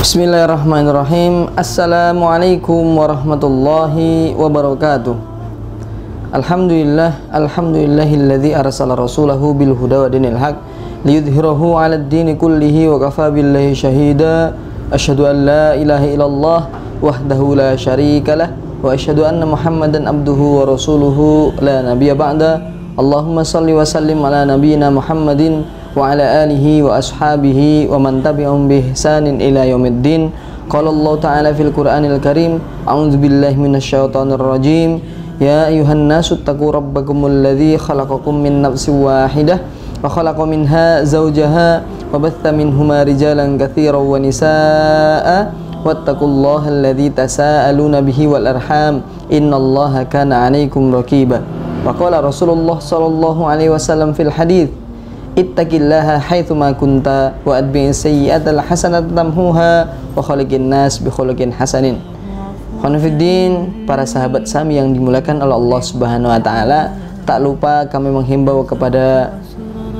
Bismillahirrahmanirrahim. Assalamualaikum warahmatullahi wabarakatuh. Alhamdulillahilladzi arsala rasulahu bil huda wa dinil haq liyudhhirahu 'alad dini kullihi wa kafaa billahi syahida. Asyhadu an la ilaha illallah wahdahu la syarikalah wa asyhadu anna Muhammadan abduhu wa rasuluhu la nabiyya ba'da. Allahumma shalli wa sallim ala nabiyyina Muhammadin wa ala alihi wa ashabihi wa man tabi'ahum bi ihsanin ila yaumiddin. Qala Allah ta'ala fil Qur'anil Karim, a'udzu billahi minasyaitonir rajim. Ya ayyuhan nasu taqu rabbakumul ladzi khalaqakum min nafsin wahidah wa khalaqa minha zawjaha wa batha minhuma rijalan katsiran wa nisaa'a wattaqullaha alladzi tasaaluna bihi wal arham innallaha kana 'alaikum raqiba. Wa qala Rasulullah sallallahu alaihi wasallam fil hadits, ittaqillaha haitsuma kunta wa atbi'is sayyi'atal hasanata tamhuha wa khaliqin nas bi khuluqin hasanin. Khonifuddin, para sahabat Sami yang dimuliakan oleh Allah Subhanahu wa taala, tak lupa kami menghimbau kepada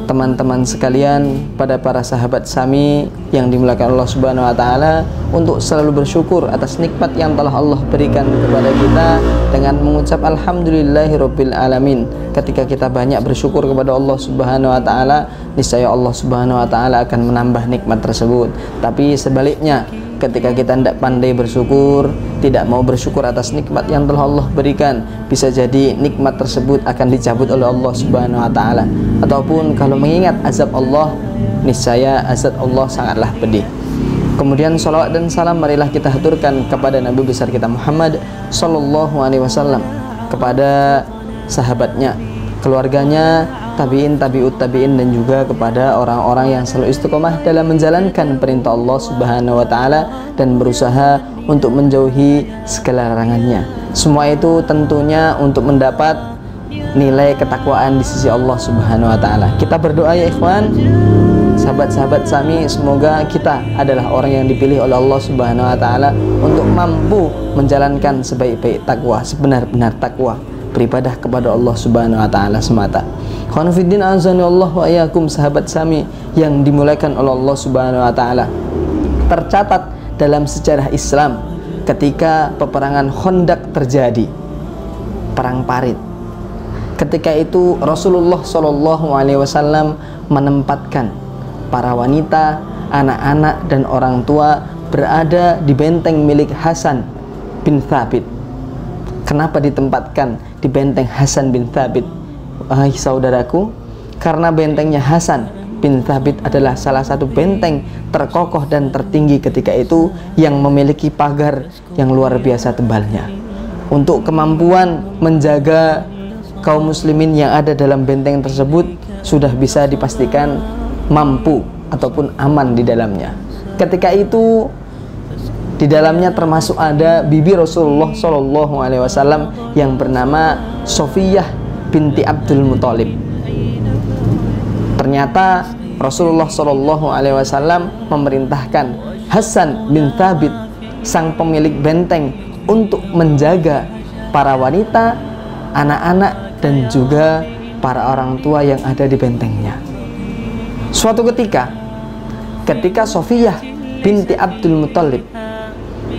teman-teman sekalian, pada para sahabat Sami yang dimuliakan Allah Subhanahu wa taala, untuk selalu bersyukur atas nikmat yang telah Allah berikan kepada kita dengan mengucap alhamdulillahirabbil alamin. Ketika kita banyak bersyukur kepada Allah Subhanahu wa taala, niscaya Allah Subhanahu wa taala akan menambah nikmat tersebut. Tapi sebaliknya, ketika kita tidak pandai bersyukur, tidak mau bersyukur atas nikmat yang telah Allah berikan, bisa jadi nikmat tersebut akan dicabut oleh Allah Subhanahu wa taala. Ataupun kalau mengingat azab Allah, niscaya azab Allah sangatlah pedih. Kemudian salawat dan salam marilah kita haturkan kepada Nabi besar kita Muhammad sallallahu alaihi wasallam, kepada sahabatnya, keluarganya, tabi'in, tabi'ut tabi'in, dan juga kepada orang-orang yang selalu istiqomah dalam menjalankan perintah Allah Subhanahu wa taala dan berusaha untuk menjauhi segala larangannya. Semua itu tentunya untuk mendapat nilai ketakwaan di sisi Allah Subhanahu wa taala. Kita berdoa ya ikhwan, sahabat-sahabat Sami, semoga kita adalah orang yang dipilih oleh Allah Subhanahu wa taala untuk mampu menjalankan sebaik-baik takwa, sebenar-benar takwa, beribadah kepada Allah Subhanahu wa taala semata. Khonifuddin azani Allah wa iyyakum, sahabat Sami yang dimuliakan oleh Allah Subhanahu wa taala. Tercatat dalam sejarah Islam ketika peperangan Khandaq terjadi, perang Parit. Ketika itu Rasulullah Shallallahu alaihi wasallam menempatkan para wanita, anak-anak dan orang tua berada di benteng milik Hasan bin Thabit. Kenapa ditempatkan di benteng Hasan bin Thabit? Wahai saudaraku, karena bentengnya Hasan bin Thabit adalah salah satu benteng terkokoh dan tertinggi ketika itu, yang memiliki pagar yang luar biasa tebalnya. Untuk kemampuan menjaga kaum muslimin yang ada dalam benteng tersebut sudah bisa dipastikan mampu ataupun aman di dalamnya. Ketika itu di dalamnya termasuk ada bibi Rasulullah Shallallahu alaihi wasallam yang bernama Sofiyah binti Abdul Muthalib. Ternyata Rasulullah Shallallahu alaihi wasallam memerintahkan Hasan bin Thabit, sang pemilik benteng, untuk menjaga para wanita, anak-anak dan juga para orang tua yang ada di bentengnya. Suatu ketika Sofiyah binti Abdul Muthalib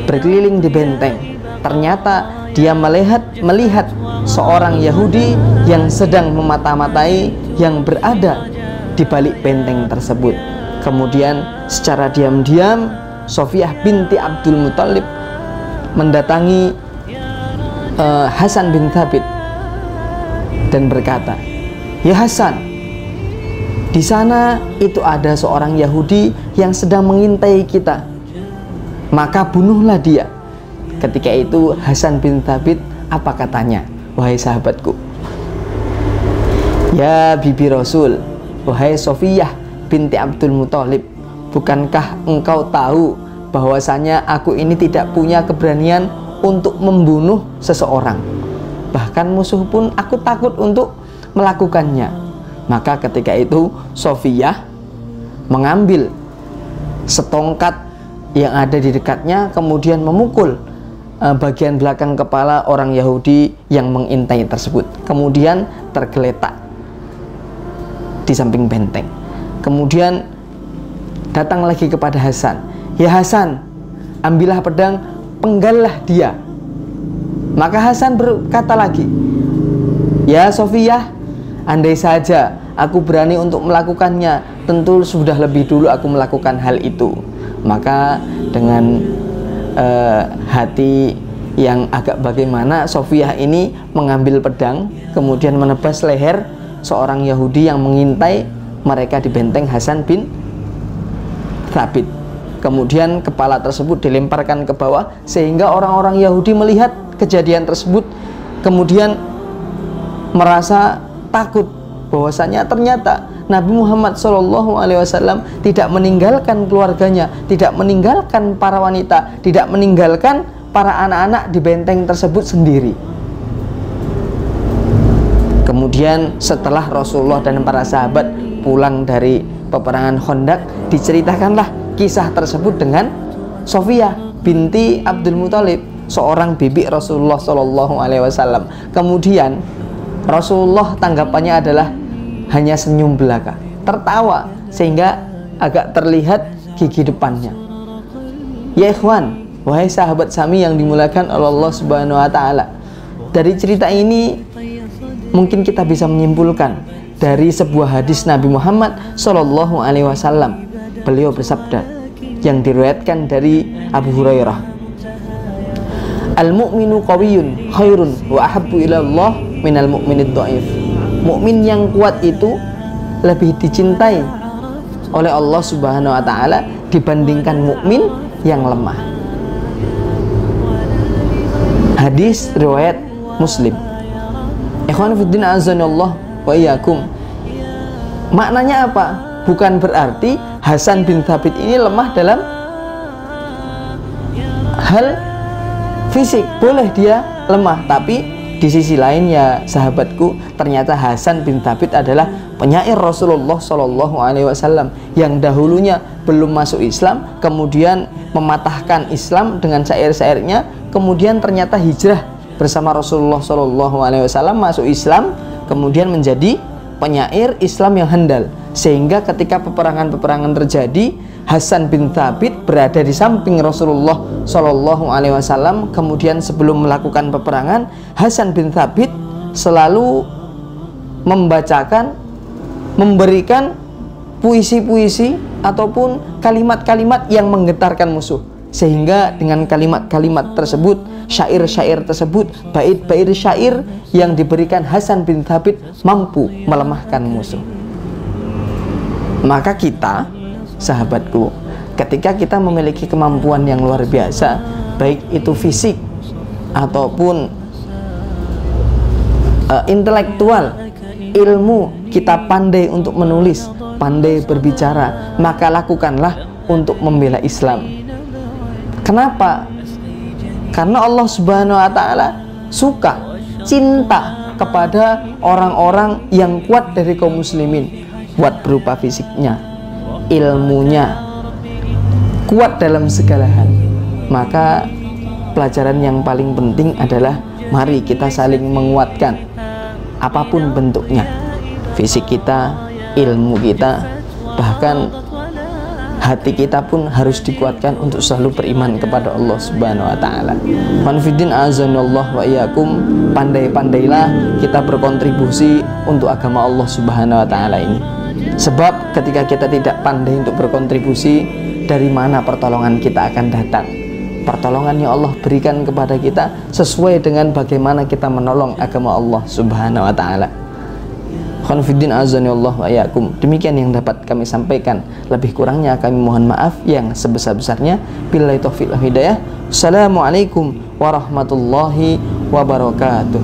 berkeliling di benteng, ternyata dia melihat seorang Yahudi yang sedang memata-matai yang berada di balik benteng tersebut. Kemudian secara diam-diam Sofiyah binti Abdul Muthalib mendatangi Hasan bin Thabit dan berkata, "Ya Hasan, di sana itu ada seorang Yahudi yang sedang mengintai kita, maka bunuhlah dia." Ketika itu Hasan bin Thabit apa katanya? "Wahai sahabatku, ya bibi Rasul, wahai Sofiyah binti Abdul Muthalib, bukankah engkau tahu bahwasanya aku ini tidak punya keberanian untuk membunuh seseorang? Bahkan musuh pun aku takut untuk melakukannya." Maka ketika itu Sofiyah mengambil setongkat yang ada di dekatnya, kemudian memukul bagian belakang kepala orang Yahudi yang mengintai tersebut, kemudian tergeletak di samping benteng. Kemudian datang lagi kepada Hasan, "Ya Hasan, ambillah pedang, penggallah dia. Maka Hasan berkata lagi, ya Sofiyah, andai saja aku berani untuk melakukannya, tentu sudah lebih dulu aku melakukan hal itu. Maka dengan hati yang agak bagaimana, Sofiyah ini mengambil pedang, kemudian menebas leher seorang Yahudi yang mengintai mereka di benteng Hasan bin Thabit. Kemudian kepala tersebut dilemparkan ke bawah, sehingga orang-orang Yahudi melihat kejadian tersebut, kemudian merasa takut bahwasanya ternyata Nabi Muhammad SAW tidak meninggalkan keluarganya, tidak meninggalkan para wanita, tidak meninggalkan para anak-anak di benteng tersebut sendiri. Kemudian setelah Rasulullah dan para sahabat pulang dari peperangan Khandaq, diceritakanlah kisah tersebut dengan Sofiyah binti Abdul Muthalib, seorang bibi Rasulullah SAW. Kemudian Rasulullah tanggapannya adalah hanya senyum belaka, tertawa sehingga agak terlihat gigi depannya. Ya ikhwan, wahai sahabat Sami yang dimuliakan oleh Allah Subhanahu wa taala, dari cerita ini mungkin kita bisa menyimpulkan dari sebuah hadis Nabi Muhammad SAW. Beliau bersabda yang diriwayatkan dari Abu Hurairah, al-mu'minu qawiyyun khairun wa ahabbu ila Allah minal mu'minid dha'if. Mukmin yang kuat itu lebih dicintai oleh Allah Subhanahu wa taala dibandingkan mukmin yang lemah. Hadis riwayat Muslim. Ikhwan fiddin azanallah wa iyyakum. Maknanya apa? Bukan berarti Hasan bin Thabit ini lemah dalam hal fisik. Boleh dia lemah, tapi di sisi lain ya sahabatku, ternyata Hasan bin Thabit adalah penyair Rasulullah SAW yang dahulunya belum masuk Islam, kemudian mematahkan Islam dengan syair-syairnya, kemudian ternyata hijrah bersama Rasulullah SAW masuk Islam, kemudian menjadi penyair Islam yang handal, sehingga ketika peperangan-peperangan terjadi, Hasan bin Thabit berada di samping Rasulullah SAW. Kemudian sebelum melakukan peperangan, Hasan bin Thabit selalu membacakan, memberikan puisi-puisi ataupun kalimat-kalimat yang menggetarkan musuh, sehingga dengan kalimat-kalimat tersebut, syair-syair tersebut, bait-bait syair yang diberikan Hasan bin Thabit mampu melemahkan musuh. Maka kita, sahabatku, ketika kita memiliki kemampuan yang luar biasa, baik itu fisik ataupun intelektual, ilmu, kita pandai untuk menulis, pandai berbicara, maka lakukanlah untuk membela Islam. Kenapa? Karena Allah Subhanahu wa taala suka, cinta kepada orang-orang yang kuat dari kaum muslimin, kuat berupa fisiknya, ilmunya, kuat dalam segala hal. Maka pelajaran yang paling penting adalah mari kita saling menguatkan apapun bentuknya, fisik kita, ilmu kita, bahkan hati kita pun harus dikuatkan untuk selalu beriman kepada Allah Subhanahu wa taala. Manfidin azanallah wa iyyakum, pandai-pandailah kita berkontribusi untuk agama Allah Subhanahu wa taala ini. Sebab ketika kita tidak pandai untuk berkontribusi, dari mana pertolongan kita akan datang? Pertolongan yang Allah berikan kepada kita sesuai dengan bagaimana kita menolong agama Allah Subhanahu wa taala. Khonfiddin azanillah wa iyyakum. Demikian yang dapat kami sampaikan. Lebih kurangnya kami mohon maaf yang sebesar-besarnya. Billahi taufiq wal hidayah. Assalamualaikum warahmatullahi wabarakatuh.